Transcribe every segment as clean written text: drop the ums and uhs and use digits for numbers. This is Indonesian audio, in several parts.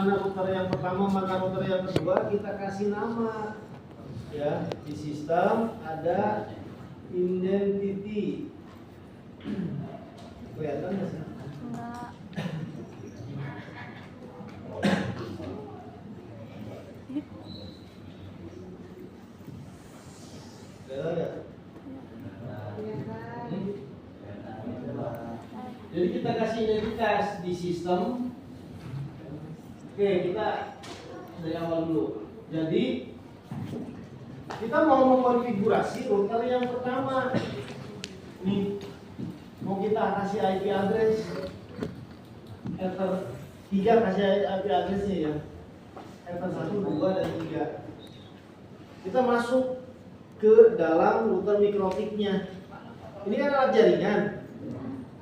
mana router yang pertama, mana router yang kedua, kita kasih nama. Ya, di sistem ada identity. Kelihatan nggak sih? Enggak. Kelihatan nggak? Jadi kita kasih identitas di sistem. Oke, kita dari awal dulu. Jadi kita mau mengkonfigurasi router yang pertama. Nih, mau kita kasih IP address. Ether 3 kasih IP addressnya ya. Ether 1, 2, dan 3. Kita masuk ke dalam router mikrotiknya. Ini kan alat jaringan.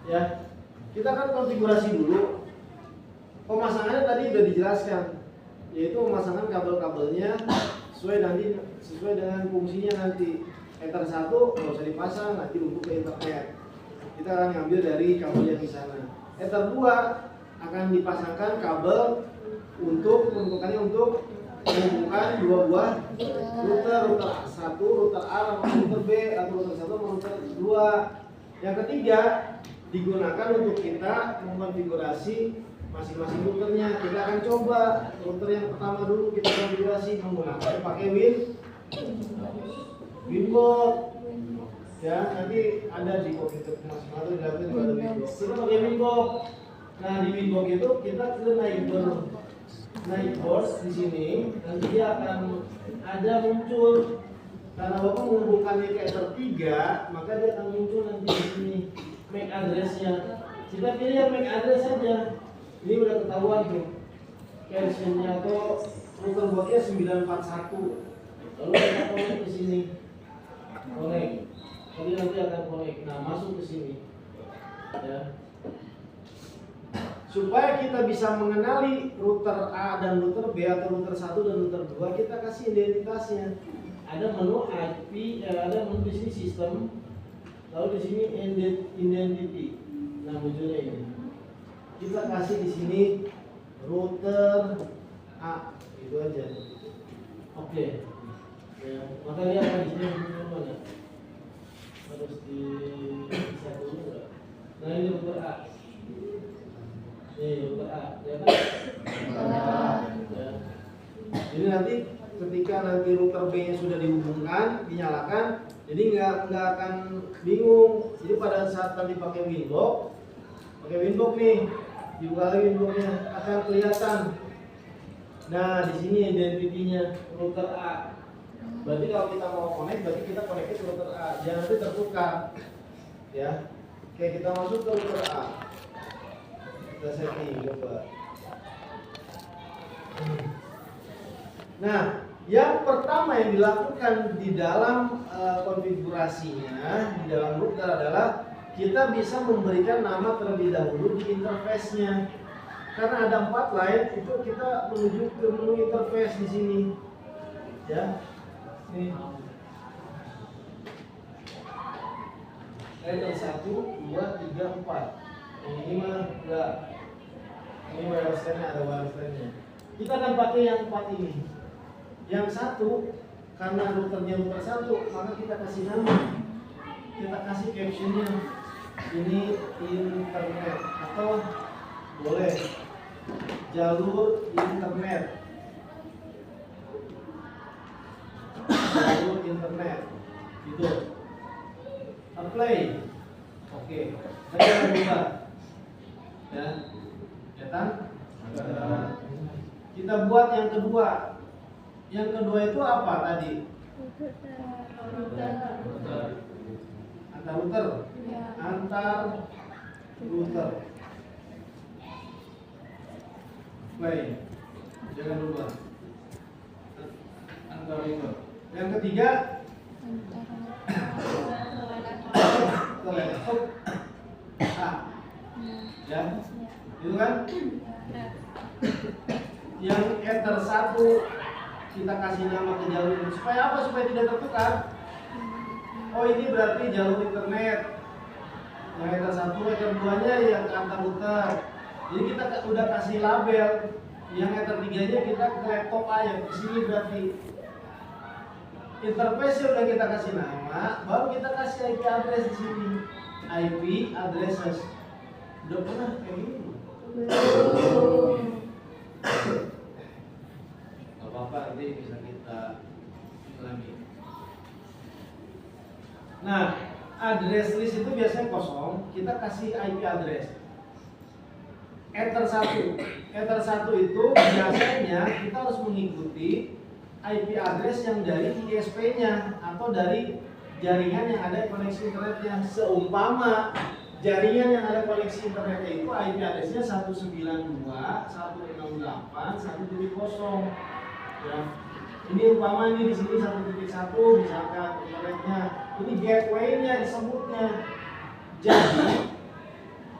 Ya. Kita akan konfigurasi dulu. Pemasangannya tadi sudah dijelaskan, yaitu pemasangan kabel-kabelnya sesuai dengan fungsinya nanti. Ether 1 nggak usah dipasang, nanti untuk ke internet. Kita akan ngambil dari kabel yang di sana. Ether 2 akan dipasangkan kabel untuk peruntukannya untuk menghubungkan dua buah router 1, router A sama router B, atau router 1 sama router 2. Yang ketiga digunakan untuk kita mengkonfigurasi masing-masing routernya. Kita akan coba router yang pertama dulu kita konfigurasi menggunakan pakai Winbox. Ya, nanti ada di komputer masing-masing ada Winbox. Kita pakai Winbox. Nah, di Winbox itu kita naik host di sini, nanti dia akan ada muncul. Karena Bapak menghubungkannya ke Ether 3, maka dia akan muncul nanti di sini MAC address-nya. Kita pilih yang MAC address saja. Ini udah ketahuan tuh. Versionnya atau router boxnya 941. Lalu kita connect ke sini. Connect. Jadi nanti akan connect. Nah, masuk ke sini. Ya. Supaya kita bisa mengenali router A dan router B atau router 1 dan router 2, kita kasih identitasnya. Ada menu IP, ada menu di sini sistem, lalu di sini identity. Nah, munculnya ini. Kita kasih di sini router A, itu aja. Oke. Ya, maka dia akan di sini muncul mana? Harus di satu dulu enggak? Nah, ini router A. Nih, router A, ya kan? Ya. Jadi nanti ketika nanti router B-nya sudah dihubungkan, dinyalakan, jadi nggak akan bingung. Jadi pada saat nanti pakai Winbox nih, dibuka lagi Winbox-nya akan kelihatan. Nah, di sini identitinya router A. Berarti kalau kita mau connect, berarti kita connect ke router A. Jangan nanti tertukar. Ya. Oke, kita masuk ke router A. Kita setting coba. Nah, yang pertama yang dilakukan di dalam konfigurasinya di dalam router adalah kita bisa memberikan nama terlebih dahulu di interface-nya. Karena ada 4 line, itu kita menuju ke menu interface di sini. Ya. Nih. Line 1, 2, 3, 4. Ini mah enggak. Ini wireless line-nya, ada wireless line-nya. Kita akan pakai yang 4 ini. Yang 1, karena routernya router 1, maka kita kasih nama. Kita kasih captionnya. Ini internet atau boleh jalur internet. Jalur internet. Gitu. Apply. Oke. Saya akan buka. Ya. Kelihatan? Kita buat yang kedua. Yang kedua itu apa tadi? Antar router. Antar router. Baik. Jangan lupa. Antar router. Yang ketiga. Laptop. Ya. Itu kan? Yang Ether 1 kita kasih nama ke jalur ini. Supaya apa? Supaya tidak tertukar. Oh, ini berarti jalur internet. Yang Ether 1, Ether 2-nya yang antar router. Jadi kita udah kasih label. Yang ether 3-nya kita ke laptop aja ke sini berarti. Interface udah kita kasih nama, baru kita kasih IP address di sini. IP addresses. Udah pernah kayak gini? Belum. Gak apa-apa, nanti bisa kita lagi. Nah, address list itu biasanya kosong, kita kasih IP address. Ether 1 itu biasanya kita harus mengikuti IP address yang dari ISP-nya atau dari jaringan yang ada koneksi internetnya. Seumpama jaringan yang ada koneksi internetnya itu IP address-nya 192.168.1.0. Ya. Ini umpama ini di sini 1.1 misalkan internetnya. Ini gateway-nya disebutnya. Jadi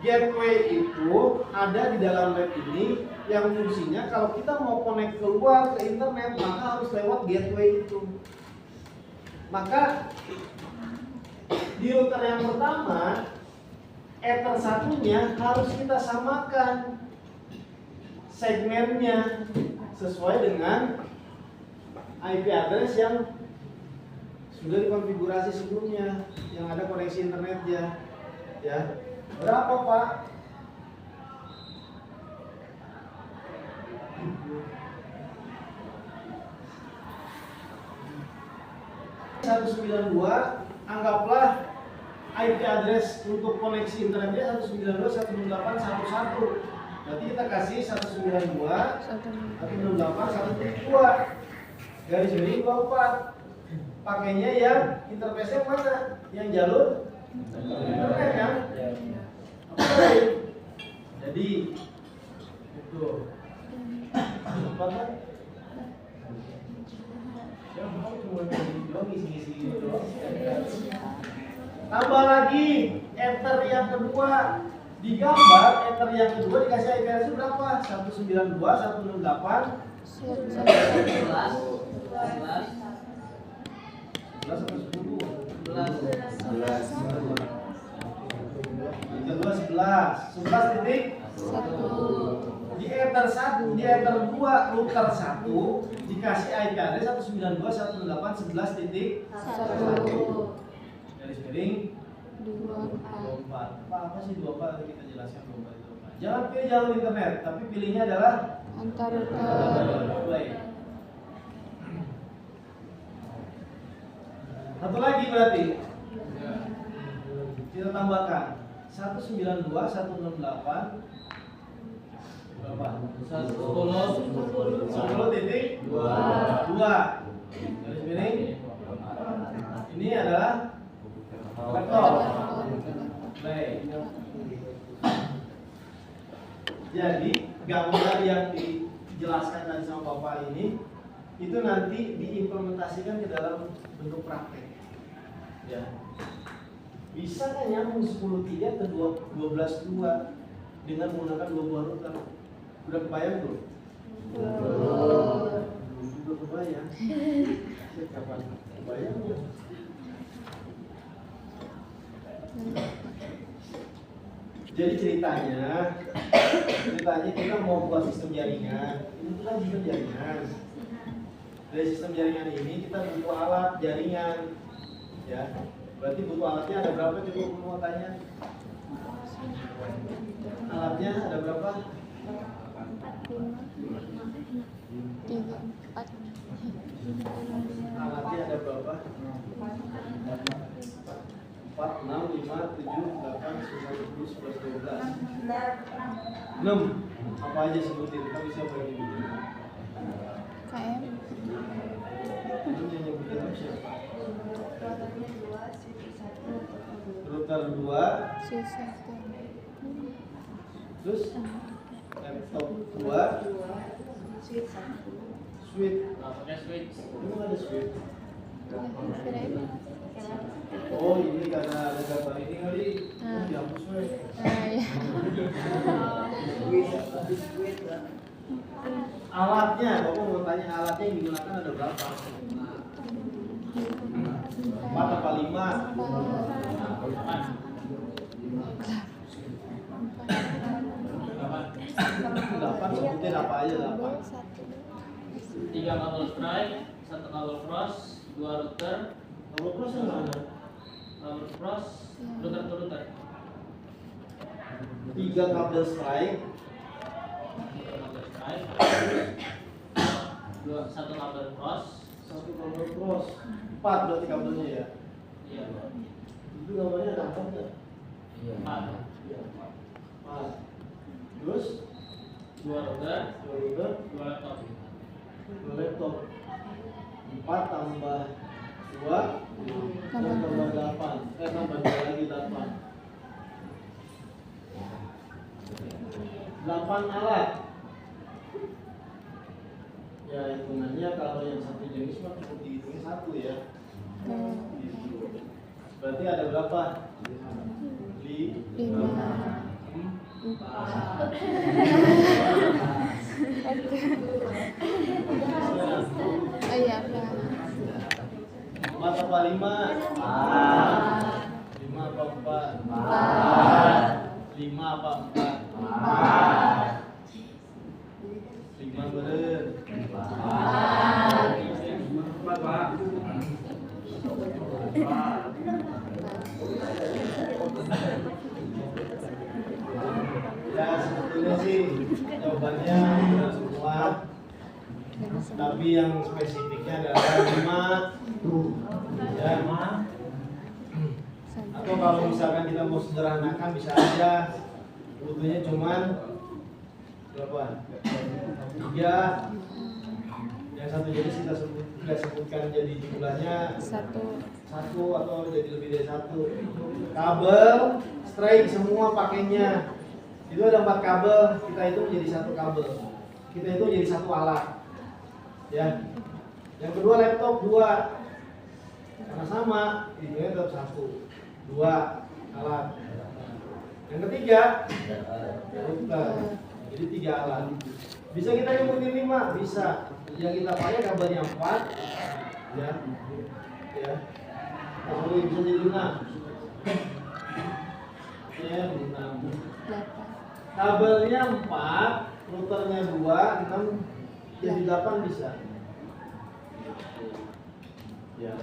gateway itu ada di dalam web ini yang fungsinya kalau kita mau connect keluar ke internet maka harus lewat gateway itu. Maka di router yang pertama ether 1-nya harus kita samakan segmennya sesuai dengan IP address yang sudah dikonfigurasi sebelumnya yang ada koneksi internetnya. Ya. Berapa, Pak? (192) anggaplah IP address untuk koneksi internetnya 192.168.1.1. Berarti kita kasih 192.168.1.2 garis miring 24. Pakainya yang interface-nya mana? Yang jalur internet kan? Oke. Jadi itu apa kan? Tambah lagi ether yang kedua. Di gambar ether yang kedua dikasih IP address berapa? 192.168.11. 11 titik 1. Di ether 1, di ether 2 router 1 dikasih IP address 192.168.11 titik 1. Garis miring 24. Apa sih 24? Nanti kita jelaskan 24 itu apa. Jangan pilih jalur internet, tapi pilihnya adalah antar router. Satu lagi berarti kita tambahkan 192.168 berapa? 10 titik 2. Garis miring. Ini adalah vektor. Baik. Jadi gambar yang dijelaskan tadi sama Bapak ini itu nanti diimplementasikan ke dalam bentuk praktek. Ya. Bisa kan nyambung 10.3 ke 12.2 dengan menggunakan 2 buah router. Udah kebayang belum? Belum kebayang. Kapan kebayang? Jadi ceritanya kita mau buat sistem jaringan. Ini kan sistem jaringan. Dari sistem jaringan ini kita butuh alat jaringan, ya. Berarti butuh alatnya ada berapa? Coba mau tanya. Alatnya ada berapa? 3, 4. Alatnya ada berapa? 4, 6, 5, 7, 8, 9, 10, 11, 12. 6. Apa aja sebutin? Kita bisa bagi dulu. KM. Ini yang nyebutin apa siapa? Router 2. C1. Terus laptop 2. Switch. Pakai switch. Ini ada switch. Oh ini karena ada gambar ini kali. Dihapus weh. Ya. Alatnya, Bapak mau tanya alatnya yang digunakan ada berapa? 4 apa 5? 8 sebutin apa aja 8. 3 kabel strike, 1 kabel cross, 2 router. Kalau cross yang mana? Kabel cross, router to router. 3 kabel strike, 3 kabel strike, 1 kabel cross. 1 kabel cross. 4 berarti kabelnya ya. Iya. Itu namanya ada apa enggak? 4. Ya, 4. Terus 2 router, 2 router, 2 laptop. 2 laptop. 4 tambah 2 tambah 8. Tambah 2 lagi 8. 8 alat. Ya hitungannya kalau yang satu jenis mah cukup dihitungnya 1 ya. Gitu. Berarti ada berapa? 5. Oh iya, Pak. 4 apa 5? 5 apa 4? 5 apa 4? 5 bener. 4 Pak. Ya sebetulnya sih jawabannya benar semua, tapi yang spesifiknya adalah 5 ya. Atau kalau misalkan kita mau sederhanakan bisa aja butuhnya cuman berapa? 3. Yang satu jenis kita sebutkan jadi jumlahnya 1 atau jadi lebih dari 1. Kabel strike semua pakainya itu ada 4 kabel, kita itu menjadi 1 kabel, kita itu jadi 1 alat ya. Yang kedua laptop 2 karena sama itu tetap 1, 2 alat. Yang ketiga router, jadi 3 alat. Bisa kita nyebutin 5? Bisa. Yang kita pakai kabelnya 4 ya. Ya. Kalau bisa jadi 6. Ya, 6. Kabelnya 4, routernya 2, 6 jadi 8 bisa. Ya.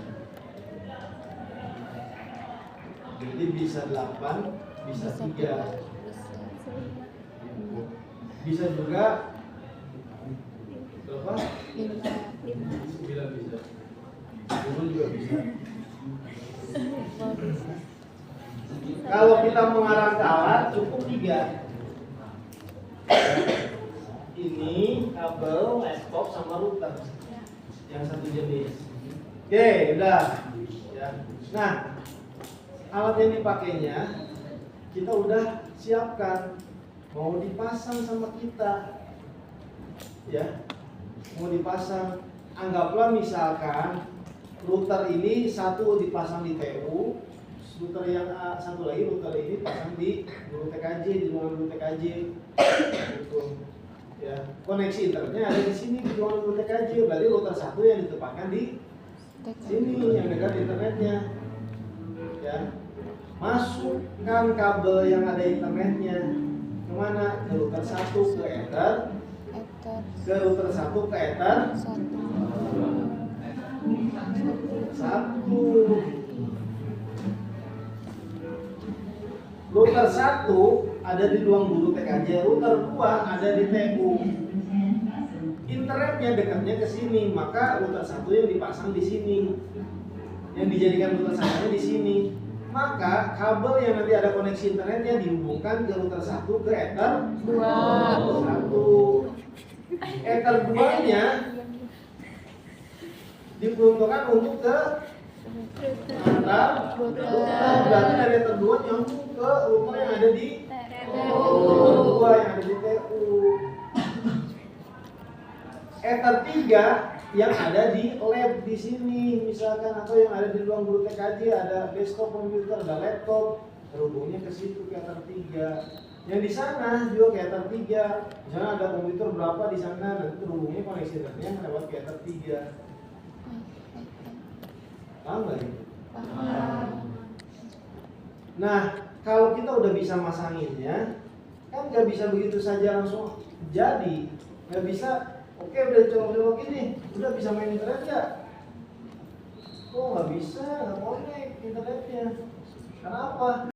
Jadi bisa 8, bisa 3. Bisa juga berapa? 9 bisa. 10 juga bisa. Kalau kita mengarah ke alat cukup 3. Ini kabel, laptop sama router yang satu jenis. Oke, udah. Ya. Nah, alat yang dipakainya kita udah siapkan, mau dipasang sama kita, ya, mau dipasang. Anggaplah misalkan router ini satu dipasang di TU, router yang satu lagi router ini pasang di guru TKJ, di ruangan guru TKJ. Gitu. Ya, koneksi internetnya ada di sini di ruangan guru TKJ, berarti router satu yang ditempatkan di sini yang dekat internetnya. Ya, masukkan kabel yang ada internetnya kemana? Ke router 1 ke ether, ke router 1 ke ether 1. Router 1 ada di ruang guru TKJ, router 2 ada di TU. Internetnya dekatnya ke sini, maka router 1 yang dipasang di sini, yang dijadikan router 1 di sini. Maka kabel yang nanti ada koneksi internetnya dihubungkan ke router 1 ke ether 1. Ether 2-nya diperuntukkan untuk ke antar router. Berarti dari ether 2 nyambung ke router yang ada di router 2 yang ada di TU. Ether 3 yang ada di lab di sini misalkan, atau yang ada di ruang guru TKJ, ada desktop komputer, ada laptop, terhubungnya ke situ ke ether 3. Yang di sana juga ke ether 3. Di sana ada komputer berapa di sana, nanti terhubungnya koneksi internetnya lewat ke ether 3. Paham nggak gitu? Paham. Nah, kalau kita udah bisa masanginnya, Kan nggak bisa begitu saja langsung jadi. Nggak bisa, oke udah colok-colok ini, udah bisa main internet nggak? Kok nggak bisa, nggak connect internetnya. Kenapa?